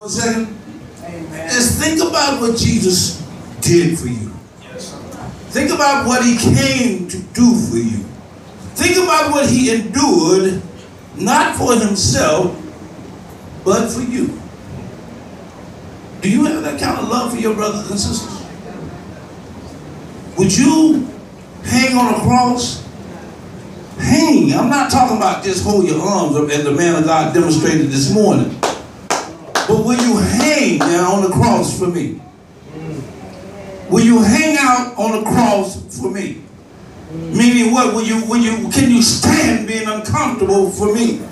1 second. Amen. Just think about what Jesus did for you. Think about what he came to do for you. Think about what he endured, not for himself, but for you. Do you have that kind of love for your brothers and sisters? Would you hang on a cross? Hang. I'm not talking about just hold your arms up as the man of God demonstrated this morning. But will you hang there on the cross for me? Will you hang out on the cross for me? Meaning what? Can you stand being uncomfortable for me?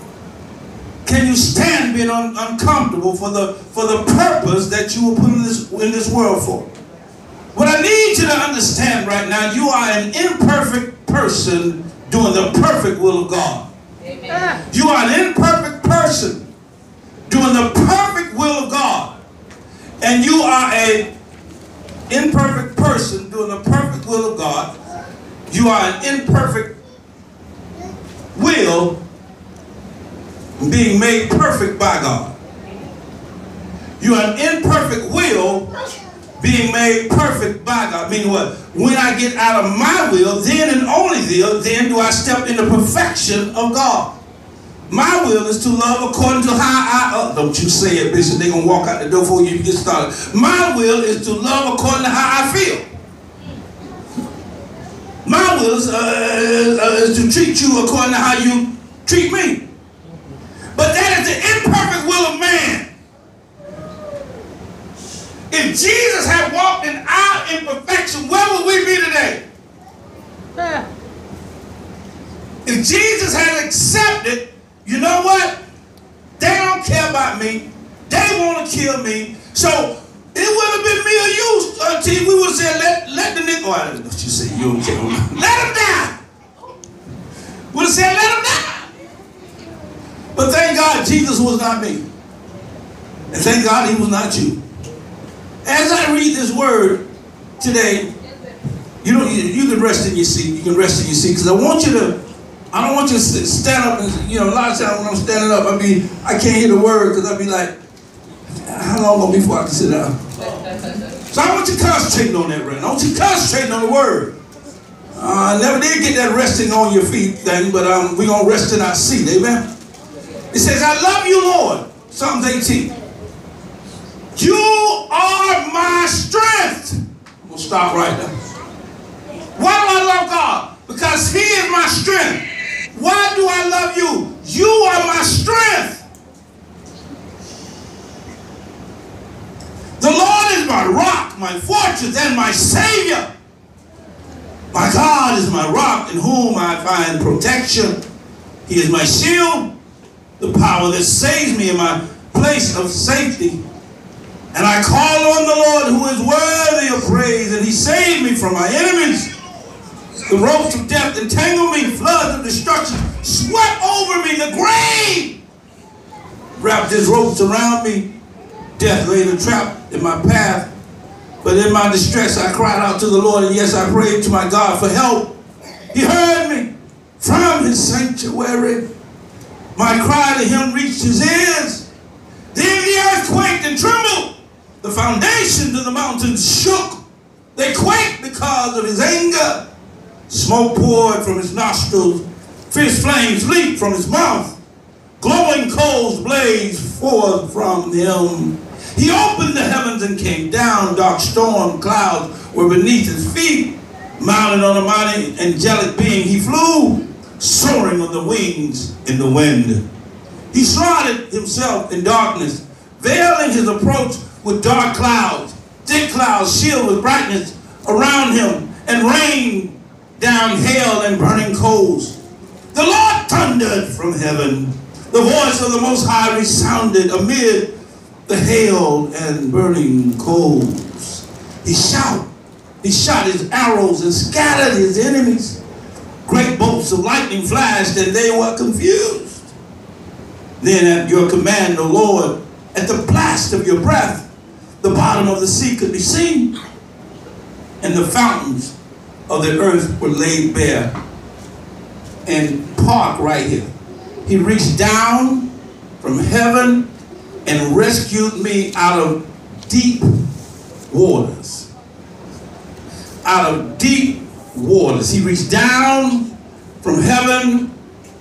Can you stand being uncomfortable for the purpose that you were put in this world for? What I need you to understand right now, you are an imperfect person doing the perfect will of God. Amen. You are an imperfect person doing the perfect will of God. And you are an imperfect person doing the perfect will of God. You are an imperfect will being made perfect by God. You are an imperfect will being made perfect by God. Meaning what? When I get out of my will, then and only then do I step into perfection of God. My will is to love according to how I, don't you say it, Bishop, they're going to walk out the door before you get started. My will is to love according to how I feel. My will is to treat you according to how you treat me. But that is the imperfect will of man. If Jesus had walked in our imperfection, where would we be today? If Jesus had accepted, you know what? They don't care about me. They want to kill me. So it would have been me or you until we would have said, let the nigga, oh, what you say, you don't care. Let him die. Would have said, let him die. But thank God Jesus was not me. And thank God he was not you. As I read this word today, you can rest in your seat. You can rest in your seat because I don't want you to stand up and, a lot of times when I'm standing up, I can't hear the word because I'll be like, how long will it be before I can sit down? So I want you concentrating on that right now. I want you concentrating on the word. I never did get that resting on your feet thing, but we're going to rest in our seat. Amen? It says, I love you, Lord. Psalms 18. You are my strength. I'm going to stop right there. Why do I love God? Because he is my strength. Why do I love you? You are my strength. The Lord is my rock, my fortress, and my Savior. My God is my rock in whom I find protection. He is my shield, the power that saves me in my place of safety. And I call on the Lord who is worthy of praise, and he saved me from my enemies. The ropes of death entangled me, floods of destruction swept over me, the grave wrapped his ropes around me. Death laid a trap in my path. But in my distress I cried out to the Lord, and yes, I prayed to my God for help. He heard me from his sanctuary. My cry to him reached his ears. Then the earth quaked and trembled. The foundations of the mountains shook. They quaked because of his anger. Smoke poured from his nostrils. Fierce flames leaped from his mouth. Glowing coals blazed forth from him. He opened the heavens and came down. Dark storm clouds were beneath his feet. Mounted on a mighty angelic being, he flew, soaring on the wings in the wind. He shrouded himself in darkness, veiling his approach with dark clouds. Thick clouds shielded with brightness around him and rained down hail and burning coals. The Lord thundered from heaven. The voice of the Most High resounded amid the hail and burning coals. He shot his arrows and scattered his enemies. Great bolts of lightning flashed and they were confused. Then at your command, O Lord, at the blast of your breath, the bottom of the sea could be seen, and the fountains of the earth were laid bare. And park right here. He reached down from heaven and rescued me out of deep waters. Out of deep waters. He reached down from heaven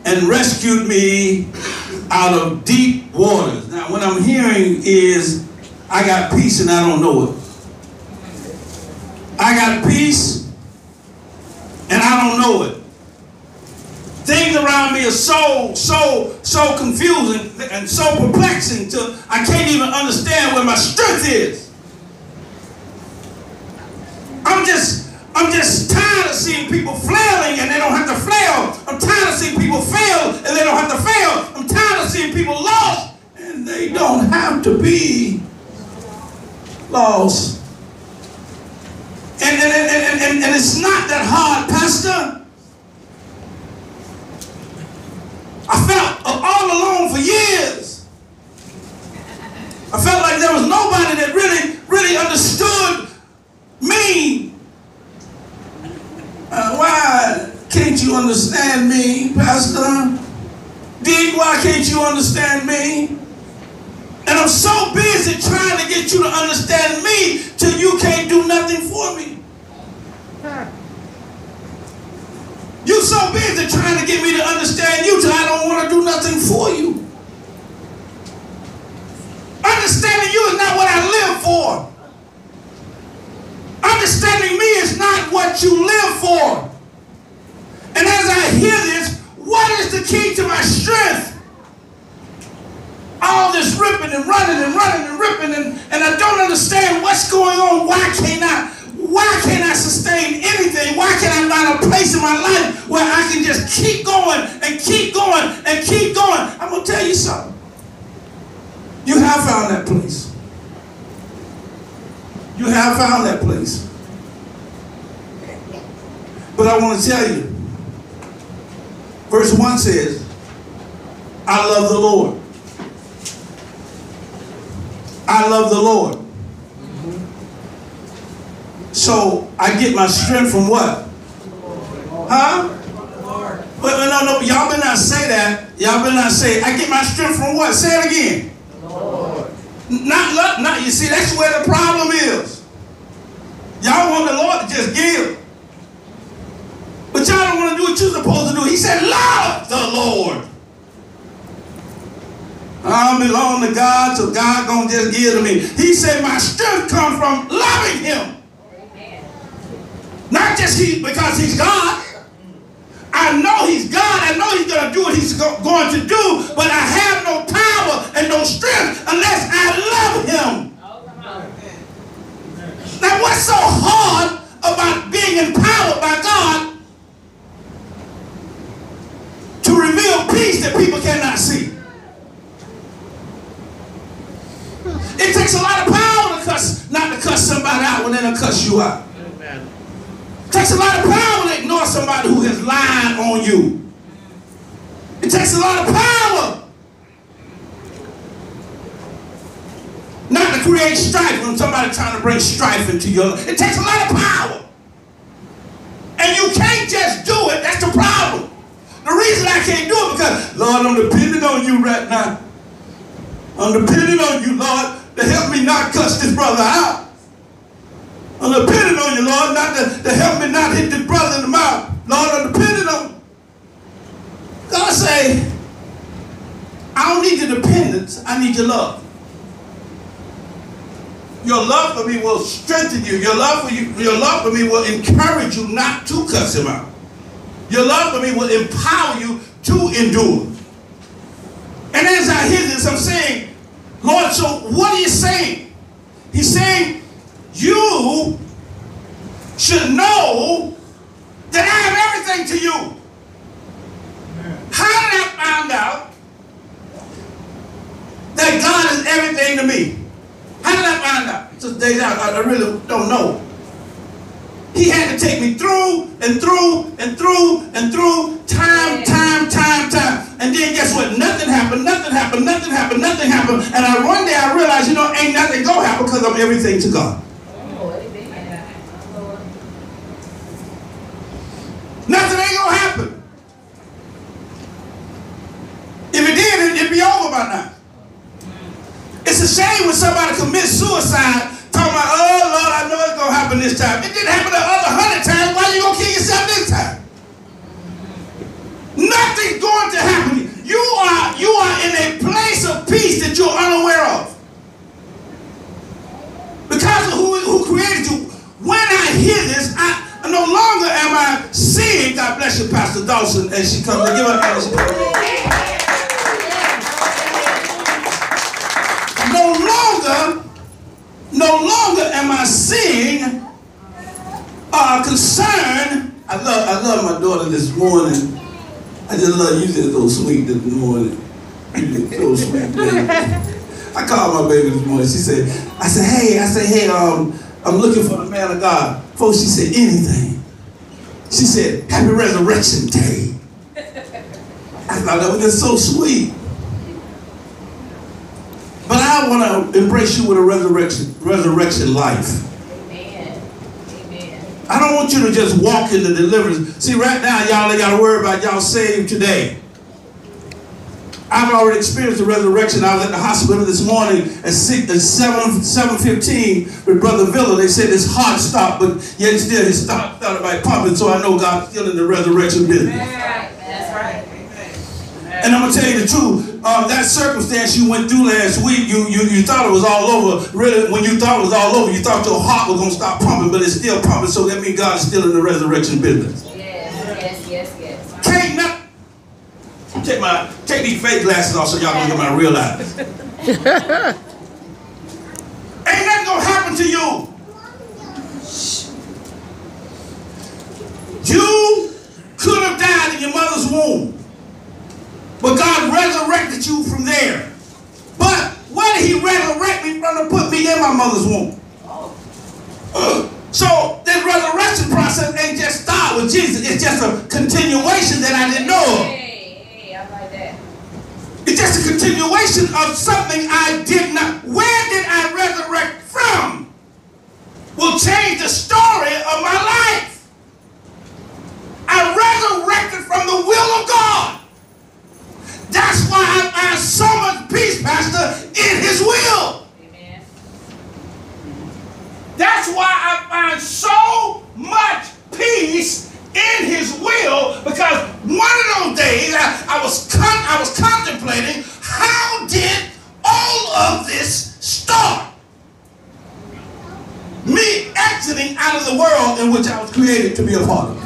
and rescued me out of deep waters. Now, what I'm hearing is, I got peace and I don't know it. I got peace and I don't know it. Things around me are so confusing and so perplexing till I can't even understand where my strength is. I'm just tired of seeing people flailing and they don't have to flail. I'm tired of seeing people fail and they don't have to fail. I'm tired of seeing people lost and they don't have to be lost. And it's not that hard, Pastor. I felt all alone for years. I felt like there was nobody that really understood me. Why can't you understand me, Pastor? Dee, why can't you understand me? And I'm so busy trying to get you to understand me till you can't do nothing for me. You're so busy trying to get me to understand you till I don't want to do nothing for you. Understanding you is not what I live for. Understanding me is not what you live for. And as I hear this, what is the key to my strength? All this ripping and running and running and ripping and I don't understand what's going on. Why can't I sustain anything? Why can't I find a place in my life where I can just keep going and keep going and keep going? I'm going to tell you something. You have found that place. You have found that place. But I want to tell you, verse 1 says, I love the Lord. I love the Lord. So I get my strength from what? Huh? But no, y'all better not say that. Y'all better not say, I get my strength from what? Say it again. Not, you see, that's where the problem is. Y'all want the Lord to just give. But y'all don't want to do what you're supposed to do. He said, love the Lord. I belong to God, so God gonna just give to me. He said my strength comes from loving him. Amen. Not just because he's God. I know he's God. I know he's going to do what he's going to do, but I have no power and no strength unless I love him. Now what's so hard about being empowered by God to reveal peace that people cannot see? It takes a lot of power to not to cuss somebody out when they'll cuss you out. Amen. It takes a lot of power to ignore somebody who has lied on you. It takes a lot of power not to create strife when somebody's trying to bring strife into your life. It takes a lot of power. And you can't just do it. That's the problem. The reason I can't do it because, Lord, I'm depending on you right now. I'm depending on you, Lord, to help me not cuss this brother out. I'm depending on you, Lord, not to help me not hit this brother in the mouth. Lord, I'm depending on you. God say, I don't need your dependence, I need your love. Your love for me will strengthen you. Your love for me will encourage you not to cuss him out. Your love for me will empower you to endure. And as I hear this, I'm saying, Lord, so what are you saying? He's saying, you should know that I have everything to you. How did I find out that God is everything to me? How did I find out? Just days out, I really don't know. He had to take me through and through and through and through, time. And then guess what? Nothing happened. And one day I realized, ain't nothing gonna happen because I'm everything to God. Nothing ain't gonna happen. If it did, it'd be over by now. came when somebody commits suicide, talking about, oh Lord, I know it's going to happen this time. It didn't happen the other 100 times. Why are you going to kill yourself this time? Nothing's going to happen. You are in a place of peace that you're unaware of. Because of who created you. When I hear this, I no longer am I seeing, God bless you, Pastor Dawson, as she comes to give her hand. No longer am I seeing concern. I love my daughter this morning. I just love you, just so sweet this morning. You just so sweet, baby. I called my baby this morning. She said, I said, hey, I'm looking for the man of God. Folks, she said, anything. She said, happy Resurrection Day. I thought that was just so sweet. But I want to embrace you with a resurrection life. Amen. Amen. I don't want you to just walk into deliverance. See, right now, y'all ain't got to worry about y'all saved today. I've already experienced the resurrection. I was at the hospital this morning at 7:15 with Brother Villa. They said his heart stopped, but yet still his heart started by pumping, so I know God's still in the resurrection business. That's right. And I'm going to tell you the truth. That circumstance you went through last week, you thought it was all over. Really, when you thought it was all over, you thought your heart was going to stop pumping, but it's still pumping, so that means God is still in the resurrection business. Yes. Can't nothing. Take these fake glasses off so y'all can get my real eyes. Ain't nothing gonna happen to you. You could have died in your mother's womb, but God resurrected you from there. But where did He resurrect me from to put me in my mother's womb? So this resurrection process ain't just start with Jesus. It's just a continuation that I didn't know of. It's just a continuation of something I did not. Where did I resurrect from? Will change the story of my life. I resurrected from the will of God. That's why I find so much peace, Pastor, in His will. Amen. That's why I find so much peace in His will, because one of those days I was contemplating, how did all of this start? Me exiting out of the world in which I was created to be a part of.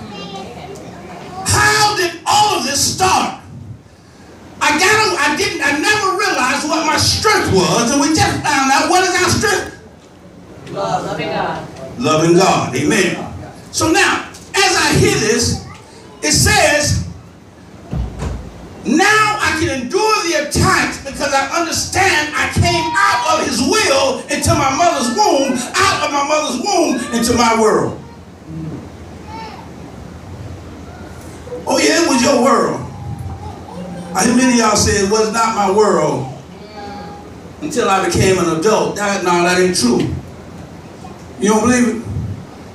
How did all of this start? I never realized what my strength was, and we just found out what is our strength? Loving God. Loving God. Amen. So now, as I hear this, it says, now I can endure the attacks because I understand I came out of His will into my mother's womb, out of my mother's womb into my world. Oh yeah, it was your world. I hear many of y'all say it was not my world until I became an adult. That ain't true. You don't believe it?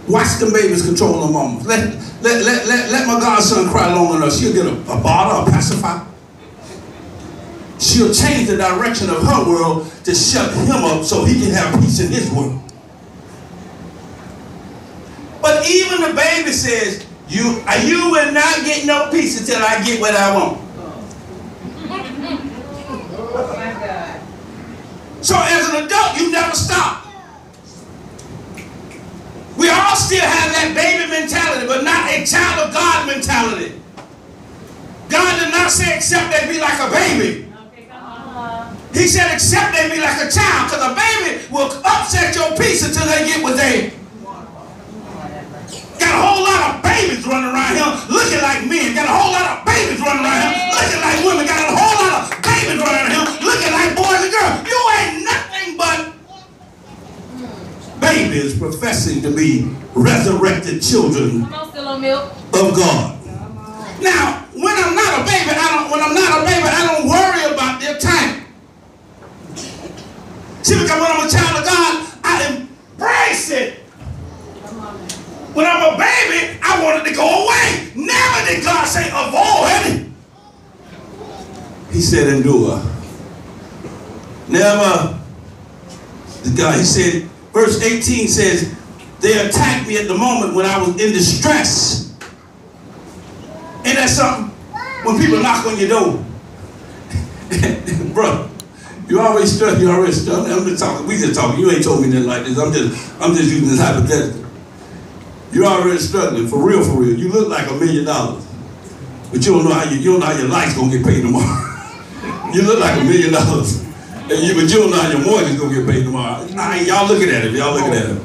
Watch them babies control them mamas. Let my godson cry long enough. She'll get a bottle, a pacifier. She'll change the direction of her world to shut him up so he can have peace in his world. But even the baby says, you will not get no peace until I get what I want. Oh my God. So as an adult, you never stop. We all still have that baby mentality, but not a child of God mentality. God did not say except they be like a baby. Okay, come on. He said except they be like a child, because a baby will upset your peace until they get what they got. A whole lot of babies running around here looking like men. Got a whole lot of babies running around here looking like women. Got a whole lot of babies running around here looking like boys and girls. You ain't nothing but babies professing to be resurrected children of God. Now, when I'm not a baby, I don't worry about the attack. See, because when I'm a child of God, I embrace it. When I'm a baby, I wanted to go away. Never did God say avoid. He said endure. Never The guy, he said, verse 18 says, they attacked me at the moment when I was in distress. Ain't that something? When people knock on your door. Bro, you always struggling. You already struggling. I'm just talking. We just talking. You ain't told me nothing like this. I'm just using this hypothetical. You're already struggling, for real, for real. You look like $1 million, but you don't know how your life's gonna get paid tomorrow. You look like $1 million, but you don't know how your mortgage is gonna get paid tomorrow. Y'all looking at it. Y'all looking at it.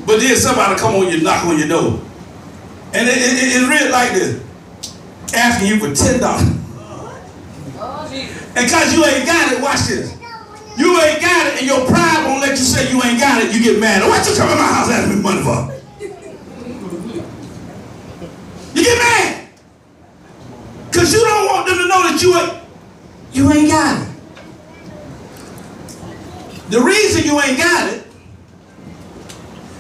But then somebody come on you, knock on your door, and it's real like this, asking you for $10. And because you ain't got it, watch this. You ain't got it, and your pride won't let you say you ain't got it. You get mad. What you come in my house asking me money for? You get mad. Because you don't want them to know that you ain't got it. The reason you ain't got it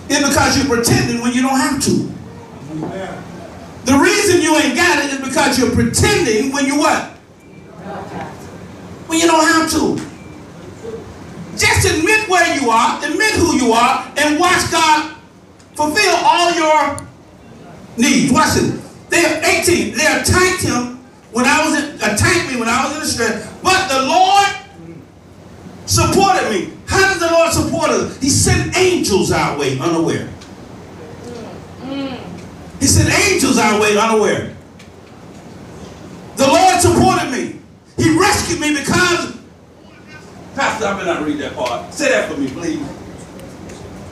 is because you're pretending when you don't have to. The reason you ain't got it is because you're pretending when you what? When you don't have to. Just admit where you are, admit who you are, and watch God fulfill all your needs. Watch it. They're 18. They attacked him attacked me when I was in distress, but the Lord supported me. How does the Lord support us? He sent angels our way unaware. He sent angels our way unaware. The Lord supported me. He rescued me because... Pastor, I better not read that part. Say that for me, please.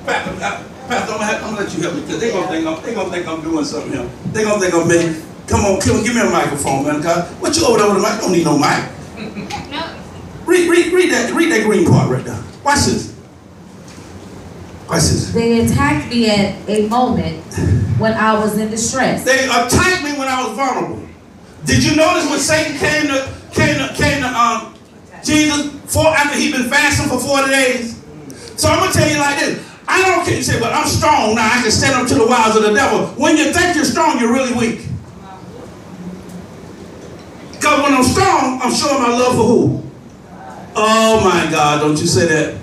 Pastor, I'm gonna let you help me because they're gonna think I'm doing something here. They're gonna think I'm me. Come on, give me a microphone, man. What you over there with the mic? Don't need no mic. Read that green part right there. Watch this. Watch this. They attacked me at a moment when I was in distress. They attacked me when I was vulnerable. Did you notice when Satan came to Jesus after he'd been fasting for 40 days? So I'm gonna tell you like this. I don't care. You say, well, I'm strong now. I can stand up to the wiles of the devil. When you think you're strong, you're really weak. Because when I'm strong, I'm showing my love for who? Oh my God! Don't you say that.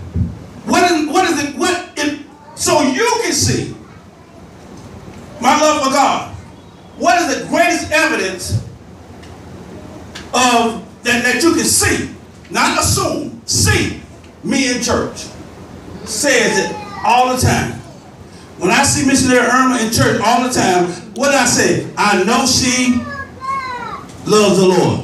What is it? So you can see my love for God. What is the greatest evidence of that you can see, not assume, see me in church? Says it all the time. When I see Missionary Irma in church all the time, what do I say? I know she loves the Lord.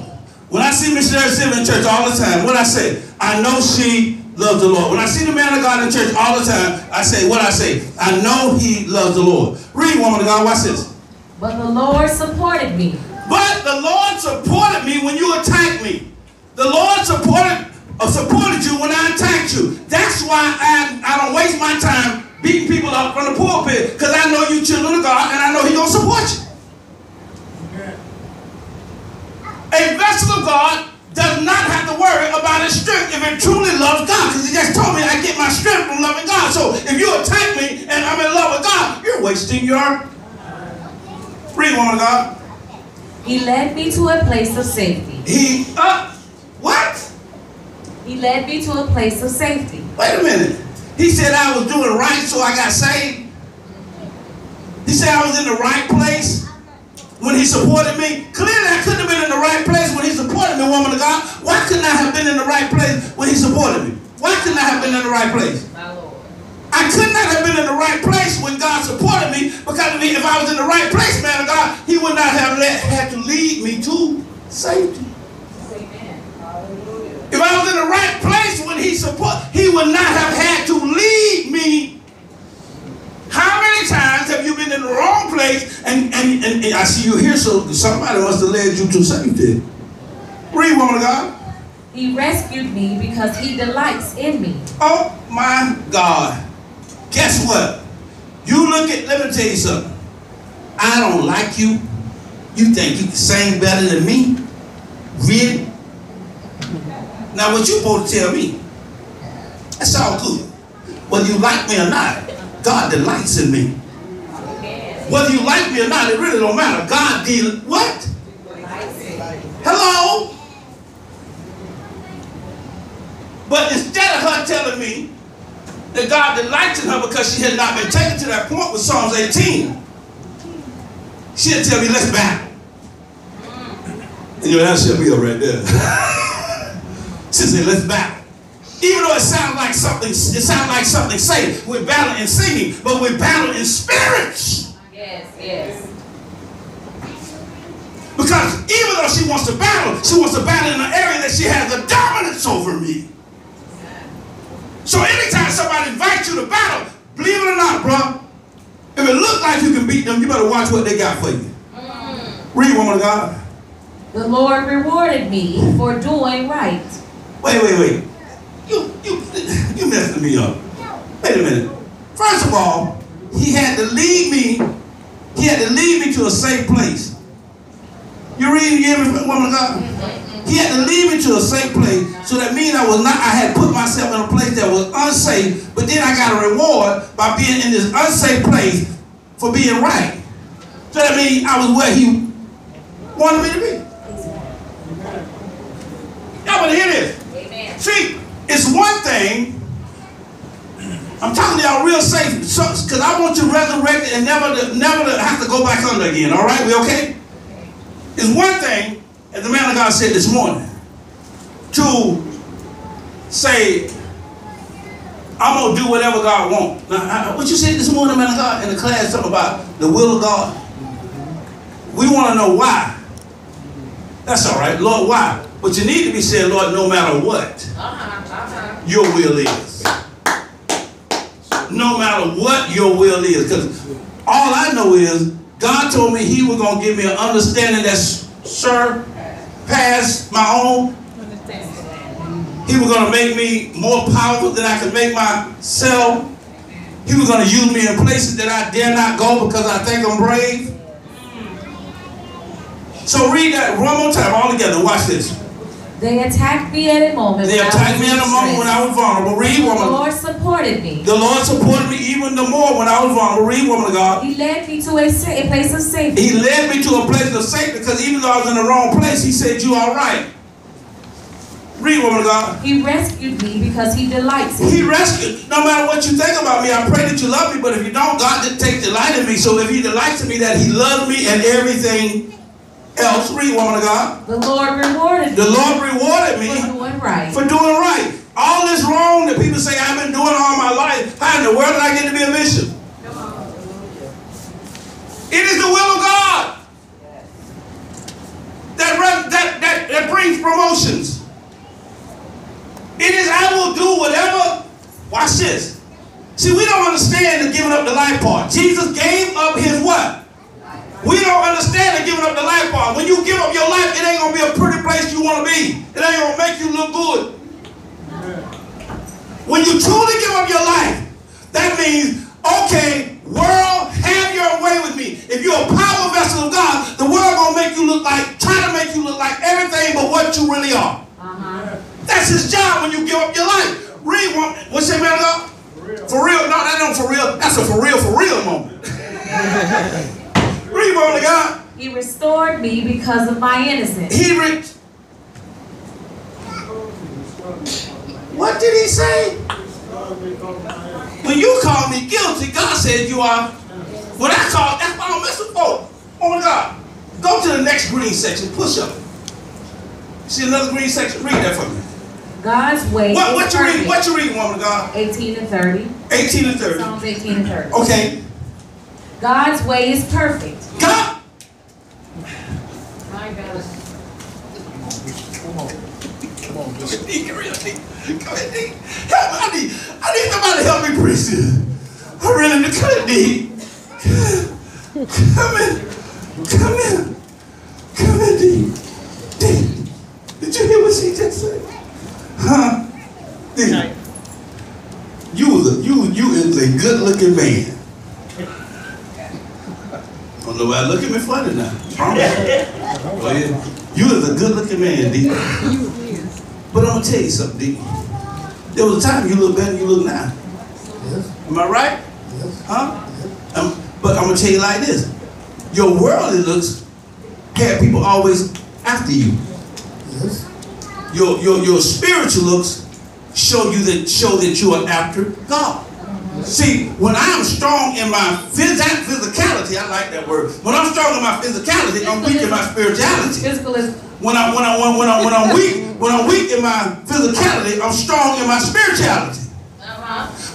When I see Missionary Silver in church all the time, what I say? I know she loves the Lord. When I see the man of God in church all the time, I say, what I say? I know he loves the Lord. Read, woman of God, watch this. But the Lord supported me. But the Lord supported me when you attacked me. The Lord supported you when I attacked you. That's why I don't waste my time beating people up from the pulpit, because I know you children of God and I know he's going to support you. A vessel of God does not have to worry about his strength if it truly loves God, because he just told me I get my strength from loving God. So if you attack me and I'm in love with God, you're wasting your... Read, woman of God. He led me to a place of safety. What? He led me to a place of safety. Wait a minute. He said I was doing right, so I got saved. He said I was in the right place when he supported me. Clearly, I couldn't have been in the right place when he supported me, woman of God. Why couldn't I have been in the right place when he supported me? Why couldn't I have been in the right place? My Lord. I could not have been in the right place when God supported me, because if I was in the right place, man of God, he would not have had to lead me to safety. If I was in the right place when he would not have had to lead me. How many times have you been in the wrong place and I see you here, so somebody must have led you to safety. Read, woman of God. He rescued me because he delights in me. Oh my God. Guess what? Let me tell you something. I don't like you. You think you can sing better than me? Really? Now what you supposed to tell me? That's all good. Whether you like me or not, God delights in me. Whether you like me or not, it really don't matter. God did what? Hello? But instead of her telling me that God delights in her because she had not been taken to that point with Psalms 18. She'll tell me, let's battle. And you know, that shut me up right there. She'll say, let's battle. Even though it sounds like something safe. We're battling in singing, but we're battling in spirits. Yes, yes. Because even though she wants to battle in an area that she has a dominance over me. So anytime somebody invites you to battle, believe it or not, bro, if it looks like you can beat them, you better watch what they got for you. Read, woman of God. The Lord rewarded me for doing right. Wait. You messing me up. Wait a minute. First of all, he had to lead me to a safe place. You read again, woman of God? He had to lead me to a safe place, so that means I had put myself in a place that was unsafe, but then I got a reward by being in this unsafe place for being right. So that means I was where he wanted me to be. Y'all want to hear this? Amen. See, it's one thing, I'm talking to y'all real safe, because I want you resurrected and never to have to go back under again, all right? We okay? It's one thing, as the man of God said this morning, to say, I'm going to do whatever God wants. Now, what you said this morning, man of God, in the class, something about the will of God? We want to know why. That's all right, Lord, why? But you need to be saying, Lord, no matter what your will is. No matter what your will is. Because all I know is, God told me he was going to give me an understanding that surpassed my own. He was going to make me more powerful than I could make myself. He was going to use me in places that I dare not go because I think I'm brave. So read that one more time all together. Watch this. They attacked me at a moment. They attacked me at a moment when I was vulnerable. Read, woman. The Lord supported me. The Lord supported me even the more when I was vulnerable. Read, woman of God. He led me to a place of safety. He led me to a place of safety because even though I was in the wrong place, he said, you all right. Read, woman of God. He rescued me because he delights in me. He rescued. No matter what you think about me, I pray that you love me, but if you don't, God didn't take delight in me. So if he delights in me, that he loves me and everything else. Read, woman of God. The Lord rewarded me. The Lord rewarded me for doing right. For doing right. All this wrong that people say I've been doing all my life, how in the world did I get to be a bishop? It is the will of God that brings promotions. It is, I will do whatever. Watch this. See, we don't understand the giving up the life part. Jesus gave up his what? We don't understand the giving up the life part. When you give up your life, it ain't going to be a pretty place you want to be. It ain't going to make you look good. When you truly give up your life, that means, okay, world, have your way with me. If you're a power vessel of God, the world going to make you look like, try to make you look like everything but what you really are. That's his job when you give up your life. Read one. What's that, man of God? For real? No, that ain't for real. That's a for real moment. Read, woman of God. He restored me because of my innocence. What did he say? When you call me guilty, God said you are. When I call, that's why I don't mess with folks. Woman of God. Go to the next green section. Push up. See another green section? Read that for me. God's way. What you reading? What you reading, woman of God? 18 and 30. 18 and 30. Psalms 18 and 30. Okay. God's way is perfect. God. My God. Come on, just. Come ahead, D. Help me. I need somebody to help me preach this. I really need to cut it, D. Come in, D. D. Did you hear what she just said? Huh? D. You is a good-looking man. Don't nobody look at me funny now. Promise. Oh, yeah. You is a good-looking man, D. But I'm gonna tell you something, D. There was a time you look better than you look now. Yes. Am I right? Yes. Huh? But I'm gonna tell you like this. Your worldly looks had people always after you. Yes. Your spiritual looks show that you are after God. See, when I am strong in my physicality, I like that word. When I'm strong in my physicality, I'm weak in my spirituality. When I'm weak in my physicality, I'm strong in my spirituality.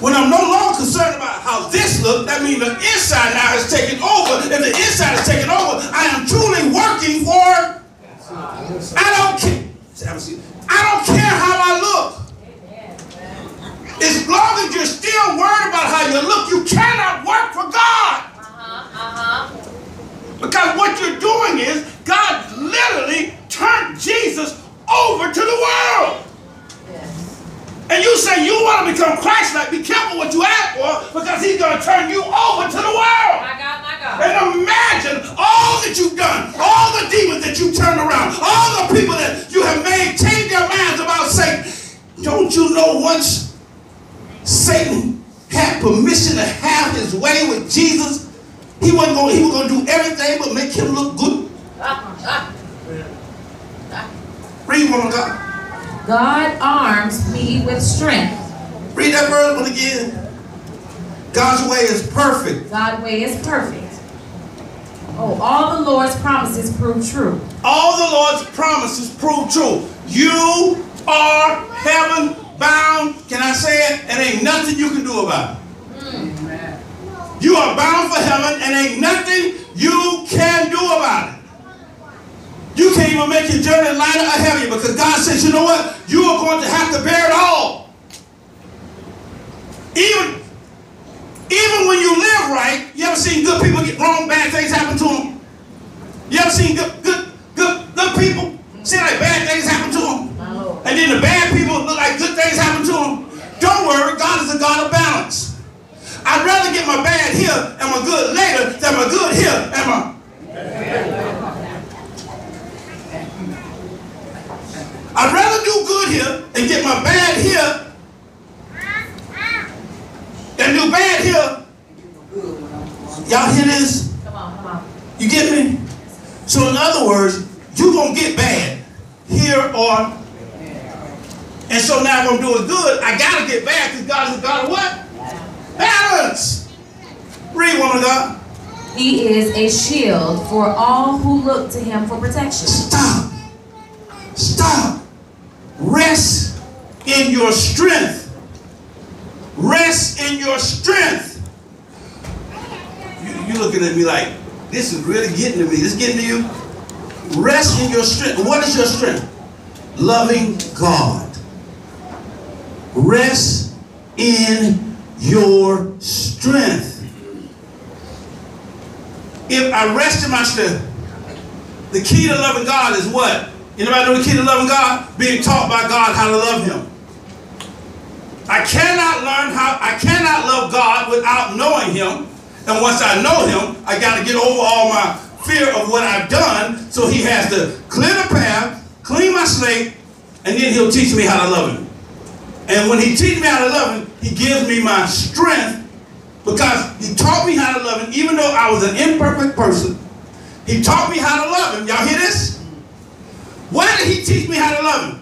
When I'm no longer concerned about how this looks, that means the inside now is taking over. If the inside is taking over, I am truly working for. I don't care. I don't care how I look. As long as you're still worried about how you look, you cannot work for God. Because what you're doing is God literally turned Jesus over to the world. And you say you want to become Christ-like, be careful what you ask for, because he's going to turn you over to the world. My God, my God. And imagine all that you've done, all the demons that you turned around, all the people that you have made change their minds about Satan. Don't you know once Satan had permission to have his way with Jesus, he was going to do everything but make him look good? Read, woman of God. God arms me with strength. Read that verse one again. God's way is perfect. God's way is perfect. Oh, all the Lord's promises prove true. All the Lord's promises prove true. You are heaven bound. Can I say it? And ain't nothing you can do about it. Amen. You are bound for heaven and ain't nothing you can do about it. You can't even make your journey lighter or heavier, because God says, you know what? You are going to have to bear it all. Even when you live right, you ever seen good people get wrong, bad things happen to them? You ever seen good people see like bad things happen to them? And then the bad people look like good things happen to them? Don't worry, God is a God of balance. I'd rather get my bad here and my good later than my good here and my... I'd rather do good here and get my bad here than do bad here. Y'all hear this? Come on. You get me? So in other words, you're going to get bad here or... And so now if I'm doing good, I got to get bad, because God is a God of what? Balance. Read, woman of God. He is a shield for all who look to him for protection. Stop. Rest in your strength. Rest in your strength. You looking at me like, this is really getting to me. This is getting to you? Rest in your strength. What is your strength? Loving God. Rest in your strength. If I rest in my strength, the key to loving God is what? Anybody know the key to loving God? Being taught by God how to love him. I cannot love God without knowing him. And once I know him, I got to get over all my fear of what I've done. So he has to clear the path, clean my slate, and then he'll teach me how to love him. And when he teaches me how to love him, he gives me my strength, because he taught me how to love him even though I was an imperfect person. He taught me how to love him. Y'all hear this? Why did he teach me how to love him?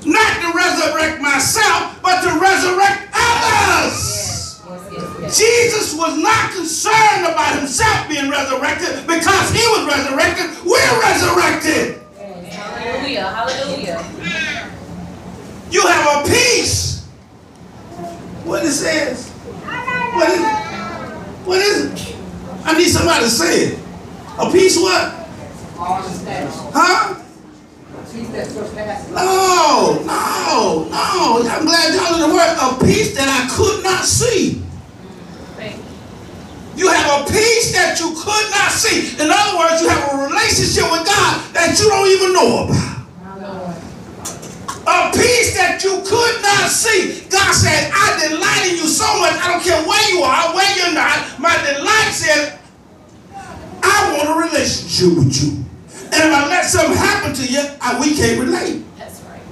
Not to resurrect myself, but to resurrect others. Yes. Jesus was not concerned about himself being resurrected. Because he was resurrected, we're resurrected. Yes. Hallelujah, hallelujah. You have a peace. What it says? What is it? What is it? I need somebody to say it. A peace what? Huh? No. I'm glad y'all in the word. A peace that I could not see. You have a peace that you could not see. In other words, you have a relationship with God that you don't even know about. A peace that you could not see. God said, I delight in you so much. I don't care where you are, where you're not. My delight says, I want a relationship with you. And if I let something happen to you, we can't relate. That's right.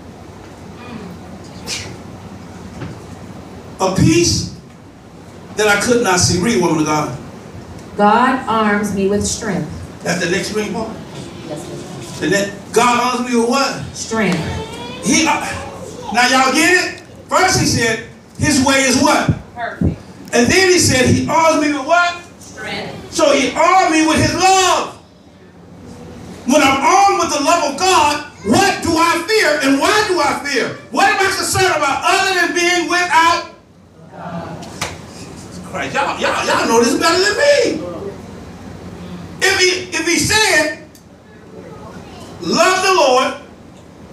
A peace that I could not see. Read, woman of God. God arms me with strength. That's the next ring part? Yes, God arms me with what? strength. Now y'all get it? 1 First he said, his way is what? Perfect. And then he said, he arms me with what? Strength. So he armed me with his love. When I'm armed with the love of God, what do I fear and why do I fear? What am I concerned about other than being without Christ? Y'all know this better than me. If he said, love the Lord,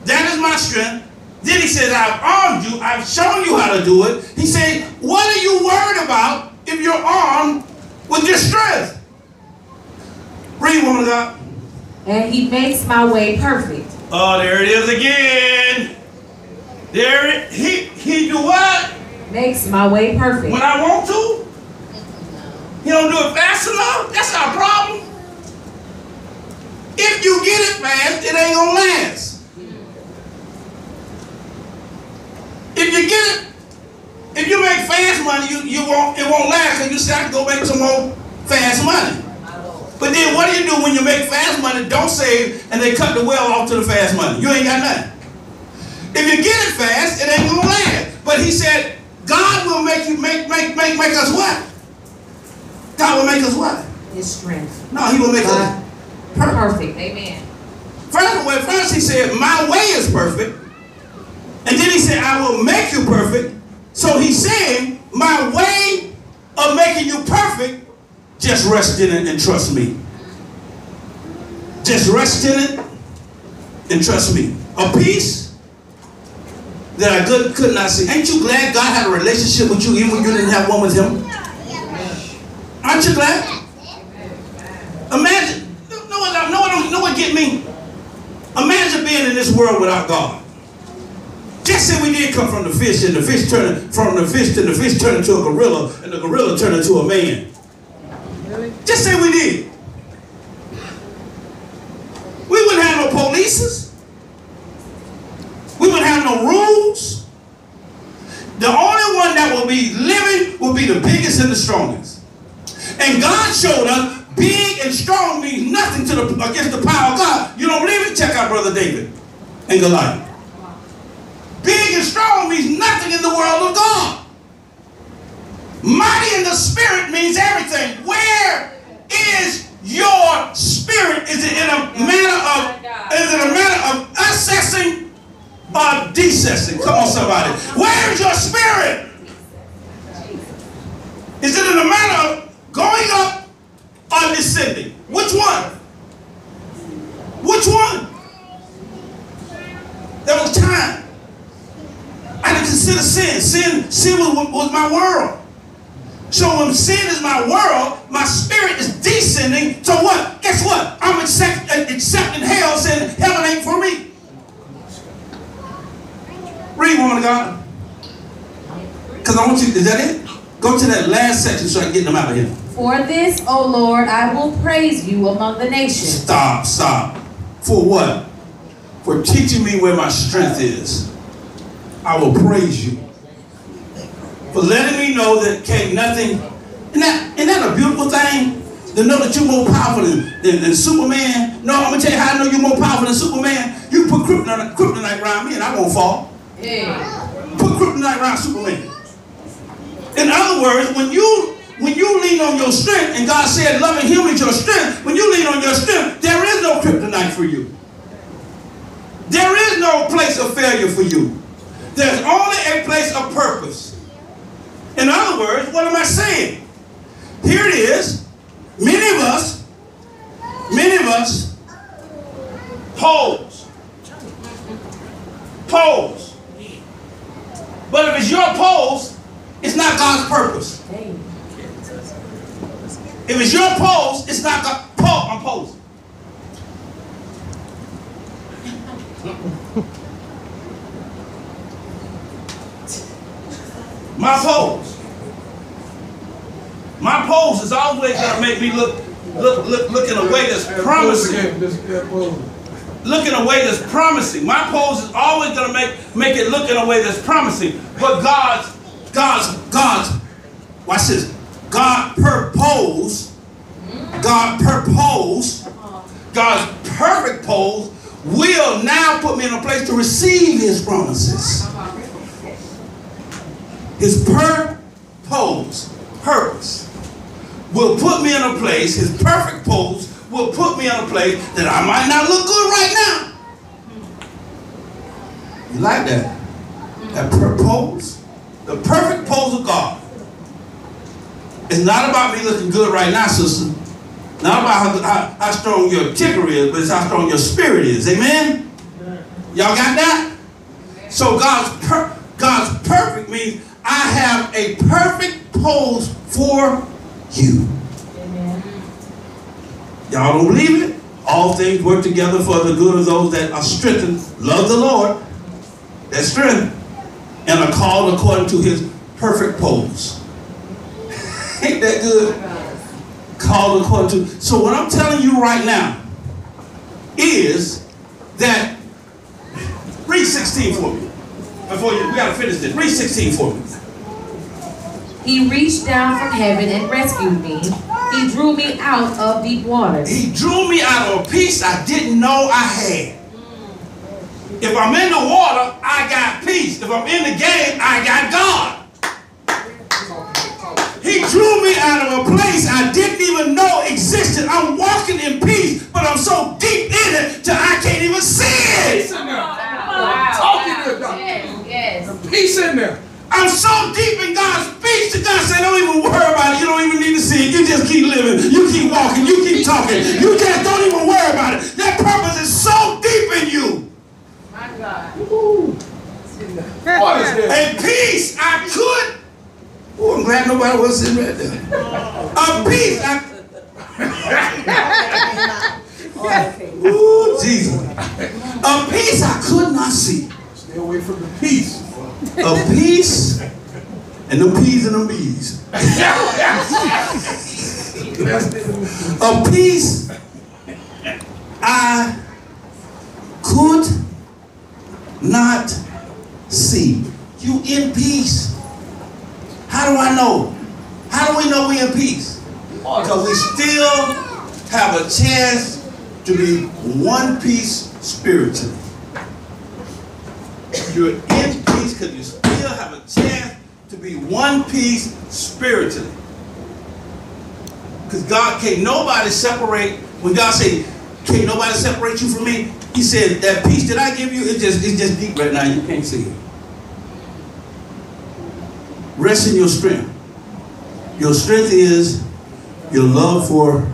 that is my strength. Then he says, I've armed you, I've shown you how to do it. He said, what are you worried about if you're armed with your strength? Read, woman of God. And he makes my way perfect. Oh, there it is again. He do what? Makes my way perfect. When I want to? He don't do it fast enough? That's our problem. If you get it fast, it ain't gonna last. If you get it, if you make fast money, it won't last, because you still have to go make some more fast money. But then what do you do when you make fast money, don't save, and they cut the well off to the fast money? You ain't got nothing. If you get it fast, it ain't gonna last. But he said, God will make us what? God will make us what? His strength. No, he will make us perfect. Amen. First he said, my way is perfect. And then he said, I will make you perfect. So he's saying, my way of making you perfect, just rest in it and trust me. Just rest in it and trust me. A peace that I could not see. Ain't you glad God had a relationship with you even when you didn't have one with him? Aren't you glad? Imagine, know what get me? Imagine being in this world without God. Just say we did come from the fish, and the fish turned into a gorilla, and the gorilla turned into a man. Just say we did. We wouldn't have no polices. We wouldn't have no rules. The only one that will be living will be the biggest and the strongest. And God showed us big and strong means nothing against the power of God. You don't believe it? Check out Brother David and Goliath. Big and strong means nothing in the world of God. Mighty in the spirit means everything. Where is your spirit? Is it in a matter of assessing or decessing? Come on, somebody. Where is your spirit? Is it in a matter of going up or descending? Which one? Which one? There was time. I didn't consider sin. Sin was my world. So when sin is my world, my spirit is descending. So what? Guess what? I'm accepting hell, saying heaven ain't for me. Read, woman of God. Because I want you, is that it? Go to that last section so I can get them out of here. For this, O Lord, I will praise you among the nations. Stop. For what? For teaching me where my strength is. I will praise you. For letting me know that can't nothing. Isn't that a beautiful thing? To know that you're more powerful than Superman. No, I'm going to tell you how I know you're more powerful than Superman. You put kryptonite around me and I won't fall. Yeah. Put kryptonite around Superman. In other words, when you lean on your strength, and God said loving him is your strength, when you lean on your strength, there is no kryptonite for you. There is no place of failure for you. There's only a place of purpose. In other words, what am I saying? Here it is. Many of us pose. But if it's your pose, it's not God's purpose. If it's your pose, it's not God. I'm posing. My pose is always going to make me look in a way that's promising. Look in a way that's promising. My pose is always going to make it look in a way that's promising. But God's, watch this. God's perfect pose will now put me in a place to receive his promises. His purpose will put me in a place, his perfect pose will put me in a place that I might not look good right now. You like that? That pose? The perfect pose of God. It's not about me looking good right now, sister. Not about how strong your ticker is, but it's how strong your spirit is. Amen? Y'all got that? So God's perfect means I have a perfect pose for you. Amen. Y'all don't believe it? All things work together for the good of those that are strengthened, love the Lord, that's strength, and are called according to his perfect pose. Ain't that good? Called according to. So what I'm telling you right now is that, read 16 for me. We got to finish this. Read 16 for me. He reached down from heaven and rescued me. He drew me out of deep waters. He drew me out of a peace I didn't know I had. If I'm in the water, I got peace. If I'm in the game, I got God. He drew me out of a place I didn't even know existed. I'm walking in peace, but I'm so deep in it till I can't even see it. Peace in there. Wow. Talking to God. Yes. Peace in there. I'm so deep in God's speech that God said, don't even worry about it. You don't even need to see it. You just keep living. You keep walking. You keep talking. You just don't even worry about it. That purpose is so deep in you. My God. What is this? And peace I could. Oh, I'm glad nobody was sitting right there. A peace Ooh, Jesus. A peace I could not see. Stay away from the peace. A peace and them peas and them bees. A peace I could not see. You in peace. How do I know? How do we know we're in peace? Because we still have a chance to be one piece spiritually. You're in peace because you still have a chance to be one piece spiritually. Because God can't nobody separate. When God said, can't nobody separate you from me, he said, that peace that I give you, it's just deep right now. You can't see it. Rest in your strength. Your strength is your love for.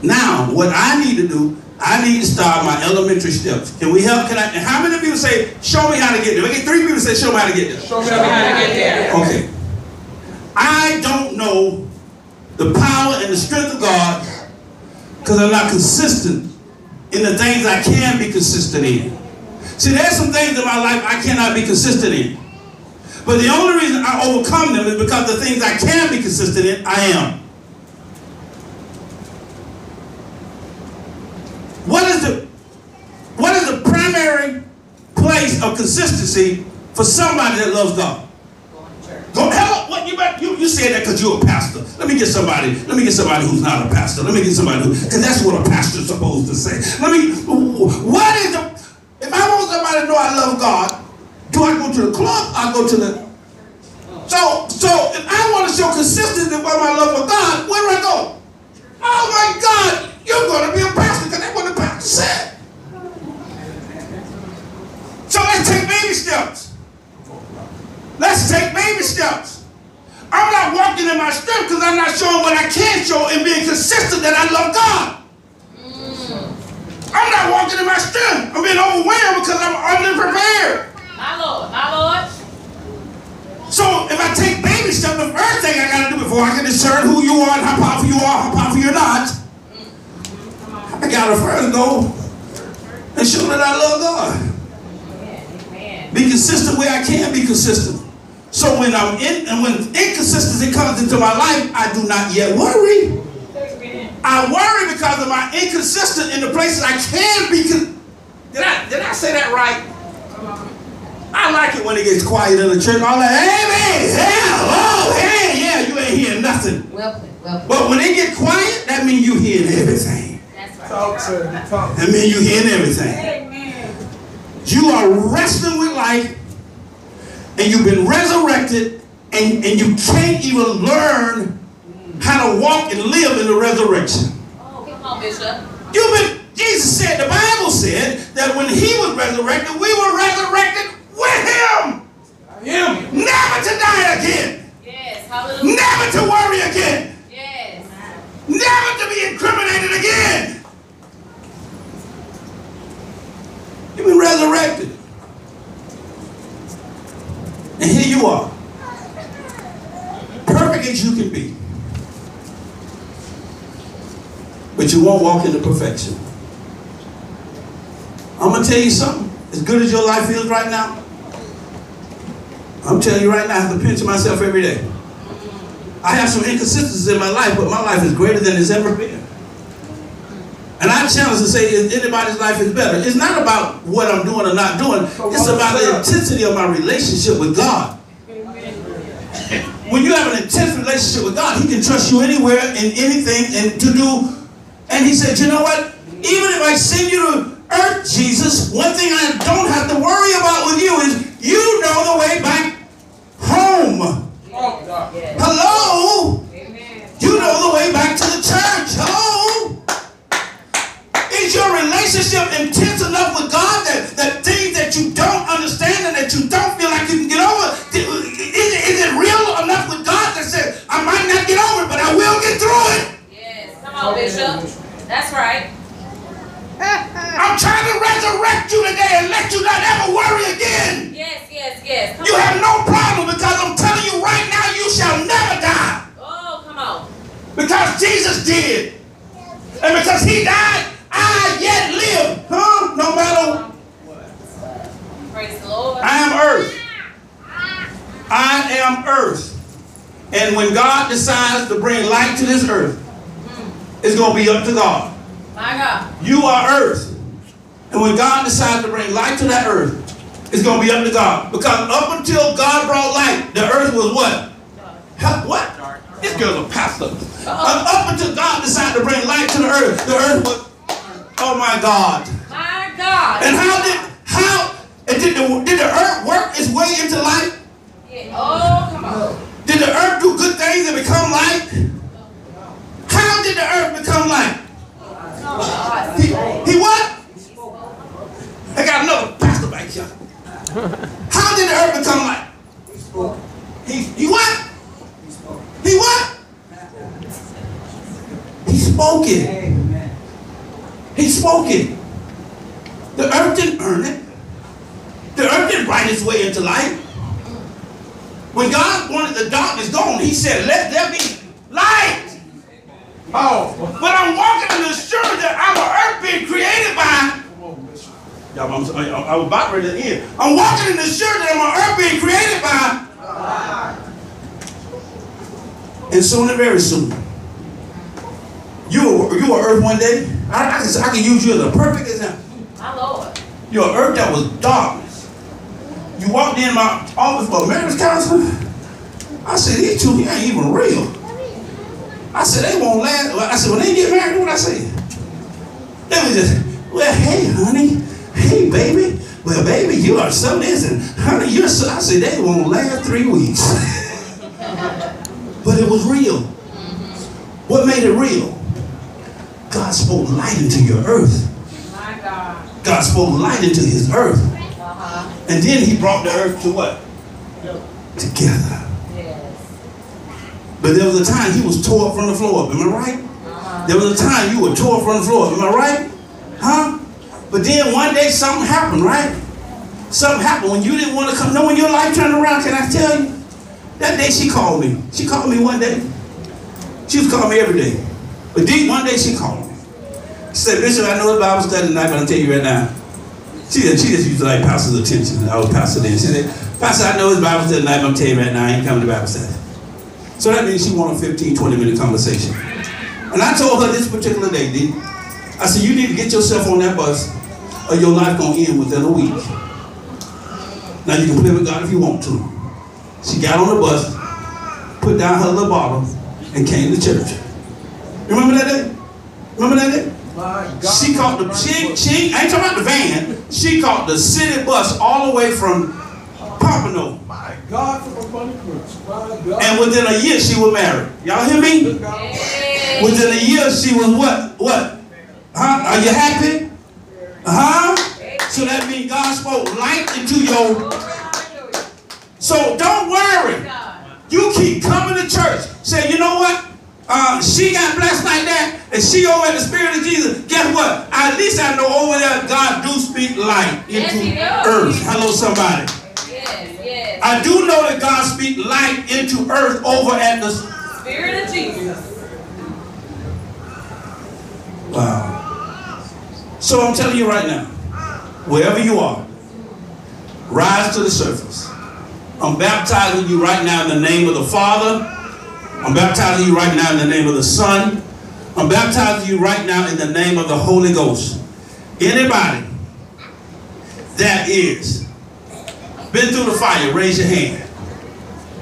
Now, what I need to do, I need to start my elementary steps. Can we help? And how many people say, show me how to get there? We get 3 people say, show me how to get there. Show me how to get there. Okay. I don't know the power and the strength of God because I'm not consistent in the things I can be consistent in. See, there's some things in my life I cannot be consistent in. But the only reason I overcome them is because the things I can be consistent in, I am. What is the primary place of consistency for somebody that loves God? Hello, what you said that because you're a pastor. Let me get somebody who's not a pastor. Let me get somebody who, because that's what a pastor's supposed to say. If I want somebody to know I love God, do I go to the club? I go to the. So if I want to show consistency about my love for God, where do I go? Oh my God, you're going to be a pastor because that's what the pastor said. So let's take baby steps. Let's take baby steps. I'm not walking in my strength because I'm not showing what I can show and being consistent that I love God. I'm not walking in my strength. I'm being overwhelmed because I'm underprepared. My Lord, my Lord. So if I take baby steps, the first thing I got to do before I can discern who you are and how powerful you are, how powerful you're not, I got to first go and show that I love God. Amen. Be consistent where I can be consistent. So when I'm when inconsistency comes into my life, I do not yet worry. I worry because of my inconsistent in the places I can be. Did I say that right? I like it when it gets quiet in the church. I'm like, hey man, yeah, you ain't hearing nothing. Well. But when they get quiet, that means you hearing everything. That's right. Talk, sir. Talk. That means you hearing everything. Amen. You are wrestling with life and you've been resurrected, and you can't even learn how to walk and live in the resurrection. Oh, come on, Bishop. Jesus said, the Bible said that when he was resurrected, we were resurrected with him. Never to die again. Yes, hallelujah. Never to worry again. Yes. Never to be incriminated again. You've been resurrected. And here you are. Perfect as you can be. But you won't walk into perfection. I'm going to tell you something. As good as your life is right now, I'm telling you right now, I have to pinch myself every day. I have some inconsistencies in my life, but my life is greater than it's ever been. And I challenge to say, if anybody's life is better, it's not about what I'm doing or not doing. It's about the intensity of my relationship with God. When you have an intense relationship with God, he can trust you anywhere and anything and to do. And he said, you know what? Even if I send you to earth, Jesus, one thing I don't have to worry about with you is you know the way back home. Yes. Hello? Amen. You know the way back to the church. Hello? Is your relationship intense enough with God that things that you don't understand and that you don't feel like you can get over, is it real enough with God that says, I might not get over it, but I will get through it? Yes. Come on, Bishop. That's right. I'm trying to resurrect you today and let you not ever worry again. Yes, yes, yes. Come You on. have no problem because I'm telling you right now, you shall never die. Oh, come on. Because Jesus did. And because he died, I yet live. Huh? No matter. Praise the Lord. I am earth. I am earth. And when God decides to bring light to this earth, it's going to be up to God. My God. You are earth. And when God decides to bring light to that earth, it's going to be up to God. Because up until God brought light, the earth was what? What? This girl's a pastor. Up until God decided to bring light to the earth was, oh my God. My God. And did the earth work its way into light? Yeah. Oh, come on. Did the earth do good things and become light? How did the earth become light? He what? I got another pastor back here. How did the earth become light? He what? He what? He spoke it. He spoke it. The earth didn't earn it. The earth didn't write its way into light. When God wanted the darkness gone, he said, let there be light. Oh, but I'm walking in the assurance that I'm an earth being created by. I was about ready to end. I'm walking in the assurance that I'm an earth being created by. And soon and very soon, you were earth one day. I can use you as a perfect example. My Lord. You're an earth that was darkness. You walked in my office for a marriage counselor. I said, these two ain't even real. I said, they won't last. I said, when they get married, what I say? They was just, well, hey, honey. Hey, baby. Well, baby, you are so this. And, honey, you're so. I said, they won't last 3 weeks. But it was real. What made it real? God spoke light into your earth. My God. God spoke light into his earth. Uh-huh. And then he brought the earth to what? Together. But there was a time he was tore up from the floor up. Am I right? There was a time you were tore up from the floor up. Am I right? Huh? But then one day something happened, right? Something happened when you didn't want to come. Know when your life turned around, can I tell you? That day she called me. She called me one day. She was calling me every day. But then one day she called me. She said, Bishop, I know the Bible study tonight, but I'll tell you right now. She just used to like pastor's attention. I was pastor then. She said, Pastor, I know it's Bible study tonight, but I'm telling you right now, I ain't coming to Bible study. So that means she wanted a 15, 20-minute conversation. And I told her this particular day, D, I said, you need to get yourself on that bus or your life going to end within a week. Now you can play with God if you want to. She got on the bus, put down her little bottle, and came to church. Remember that day? Remember that day? She caught the, she ain't talking about the van. She caught the city bus all the way from Pompano. My God, from a funny crooks. My God. And within a year, she was married. Y'all hear me? Hey. Within a year, she was what? What? Huh? Are you happy? Huh? So that means God spoke light into your... So don't worry. You keep coming to church. Say, you know what? She got blessed like that, and she over at the Spirit of Jesus. Guess what? At least I know over there God do speak light into earth. Hello, somebody. Yes. I do know that God speak light into earth over at the Spirit of Jesus. Wow. So I'm telling you right now, wherever you are, rise to the surface. I'm baptizing you right now in the name of the Father. I'm baptizing you right now in the name of the Son. I'm baptizing you right now in the name of the Holy Ghost. Anybody that is been through the fire, raise your hand.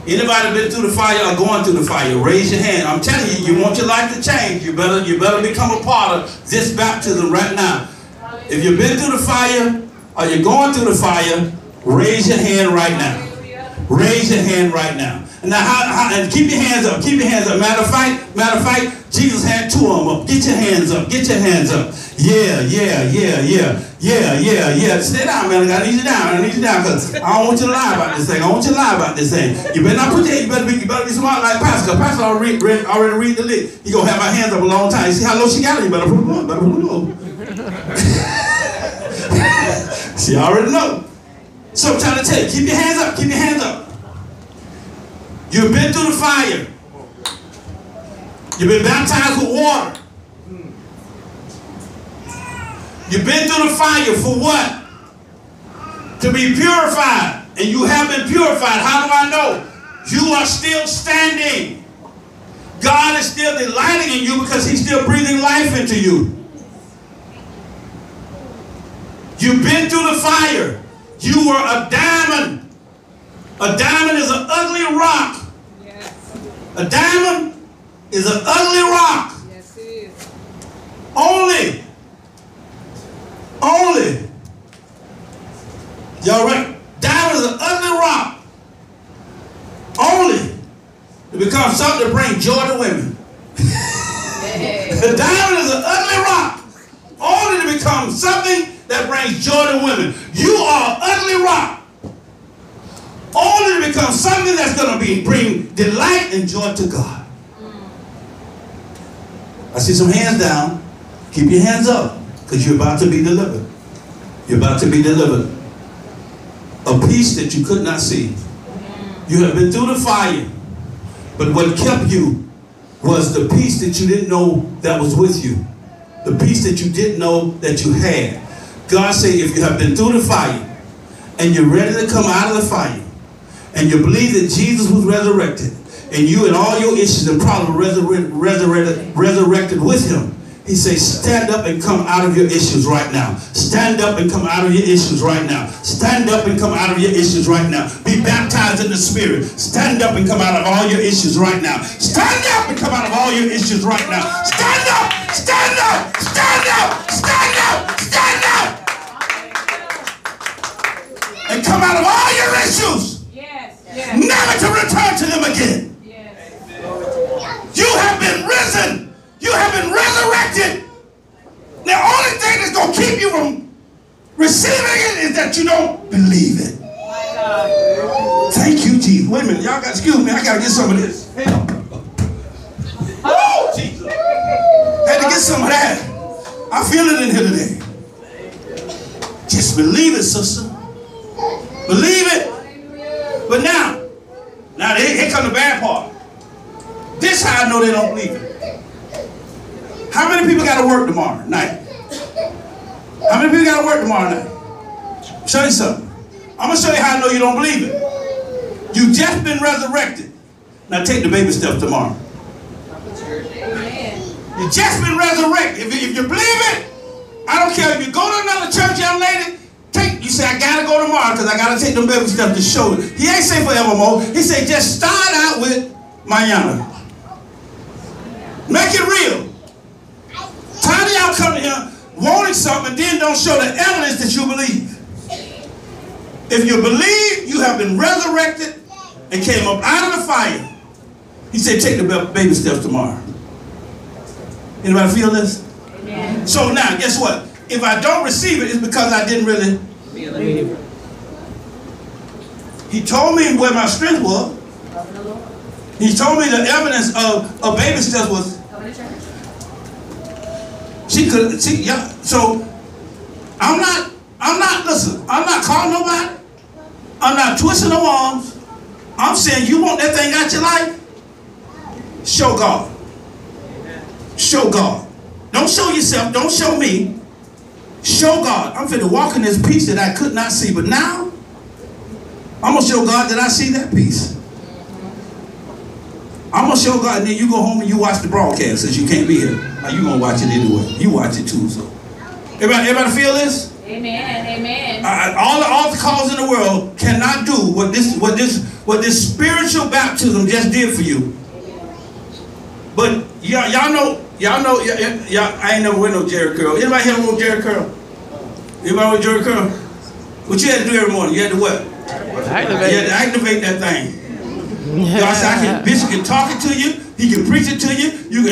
Anybody been through the fire or going through the fire, raise your hand. I'm telling you, you want your life to change. You better become a part of this baptism right now. If you've been through the fire or you're going through the fire, raise your hand right now. Raise your hand right now. Now, and keep your hands up. Keep your hands up. Matter of fact, Jesus had two of them up. Get your hands up. Get your hands up. Yeah. Stay down, man. I need you down. Because I don't want you to lie about this thing. You better not put your, you better be smart like Pastor. Pastor already read the list. He gonna have my hands up a long time. You see how low she got it? You better put them low. She already know. So I'm trying to tell you, keep your hands up. Keep your hands up. You've been through the fire. You've been baptized with water. You've been through the fire for what? To be purified. And you have been purified. How do I know? You are still standing. God is still delighting in you because he's still breathing life into you. You've been through the fire. You were a diamond. A diamond is an ugly rock. Yes. A diamond is an ugly rock. Yes, it is. Only. Y'all right? Diamond is an ugly rock. Only to become something to bring joy to women. A diamond is an ugly rock. Only to become something that brings joy to women. You are an ugly rock. Only to become something that's going to bring delight and joy to God. I see some hands down. Keep your hands up because you're about to be delivered. You're about to be delivered. A peace that you could not see. You have been through the fire, but what kept you was the peace that you didn't know that was with you. The peace that you didn't know that you had. God said if you have been through the fire and you're ready to come out of the fire, and you believe that Jesus was resurrected, and you and all your issues and problems resurrected with him, he says, stand up and come out of your issues right now. Stand up and come out of your issues right now. Stand up and come out of your issues right now. Be baptized in the Spirit. Stand up and come out of all your issues right now. Stand up and come out of all your issues right now. Stand up! Stand up! Stand up! Stand up! Stand up! And come out of all your issues. Never to return to them again. Yes. You have been risen. You have been resurrected. The only thing that's going to keep you from receiving it is that you don't believe it. Thank you, Jesus. Wait a minute. Y'all got, excuse me. I got to get some of this. Oh, Jesus. Had to get some of that. I feel it in here today. Just believe it, sister. Believe it. But now here comes the bad part. This how I know they don't believe it. How many people got to work tomorrow night? How many people got to work tomorrow night? Show you something. I'm going to show you how I know you don't believe it. You just been resurrected. Now take the baby steps tomorrow. You just been resurrected. If you believe it, I don't care if you go to another church, young lady. You say, I got to go tomorrow because I got to take them baby steps to show it. He ain't say forevermore. He said, just start out with mañana. Make it real. Tired of y'all coming here wanting something and then don't show the evidence that you believe. If you believe you have been resurrected and came up out of the fire, he said, take the baby steps tomorrow. Anybody feel this? Amen. So now, guess what? If I don't receive it, it's because I didn't really believe it. He told me where my strength was. He told me the evidence of baby steps was. Yeah. So I'm not calling nobody. I'm not twisting no arms. I'm saying, you want that thing out your life? Show God. Show God. Don't show yourself. Don't show me. Show God. I'm finna walk in this peace that I could not see. But now, I'm going to show God that I see that peace. I'm going to show God, and then you go home and you watch the broadcast since you can't be here. Now, you going to watch it anyway. You watch it too. So, everybody feel this? Amen. Amen. All the calls in the world cannot do what this spiritual baptism just did for you. But y'all know, I ain't never with no Jerry curl. Anybody here with Jerry curl? Anybody with Jerry curl? What you had to do every morning? You had to what? Activate. You had to activate that thing. God said, Bishop can talk it to you. He can preach it to you. You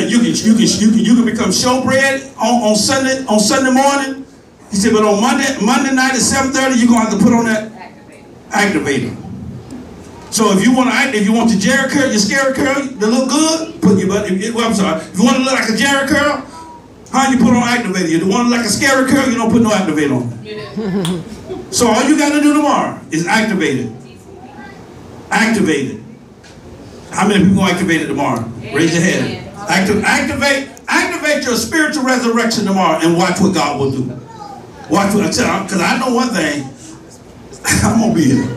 can become showbread on Sunday morning. He said, but on Monday night at 7:30, you're gonna have to put on that activator. So if you want the Jerry curl, your scary curl, to look good, put your butt. Well, I'm sorry. If you want to look like a Jerry curl, how you put on activator? You want to look like a scary curl, you don't put no activator on. So all you got to do tomorrow is activate it. Activate it. How many people activate it tomorrow? Raise your hand. Activate your spiritual resurrection tomorrow and watch what God will do. Watch what I tell you, because I know one thing. I'm going to be here.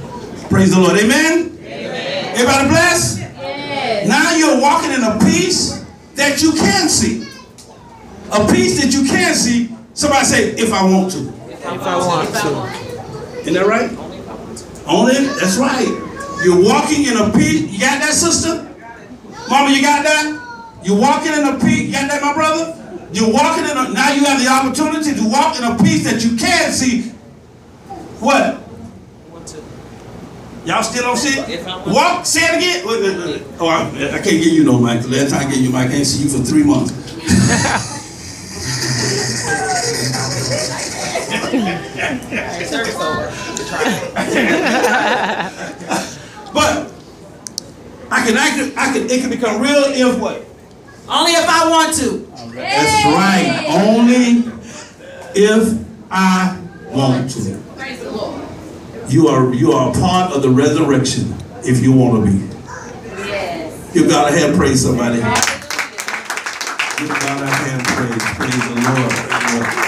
Praise the Lord. Amen? Amen. Everybody blessed? Yes. Now you're walking in a peace that you can see. A peace that you can see. Somebody say, if I want to. If I want to. Isn't that right? Only? That's right. You're walking in a peace. You got that, sister? Mama, you got that? You're walking in a peace. You got that, my brother? You're walking in a, now you have the opportunity to walk in a peace that you can see. What? Y'all still don't see it? Walk, say it again. Wait. Oh, I can't give you no mic. Last time I gave you mic, I can't see you for 3 months. But it can become real if what? Only if I want to. That's right. Only if I want to. Praise the Lord. You are a part of the resurrection if you want to be. Yes. Give God a hand, praise somebody. Hallelujah. Give God a hand, praise the Lord.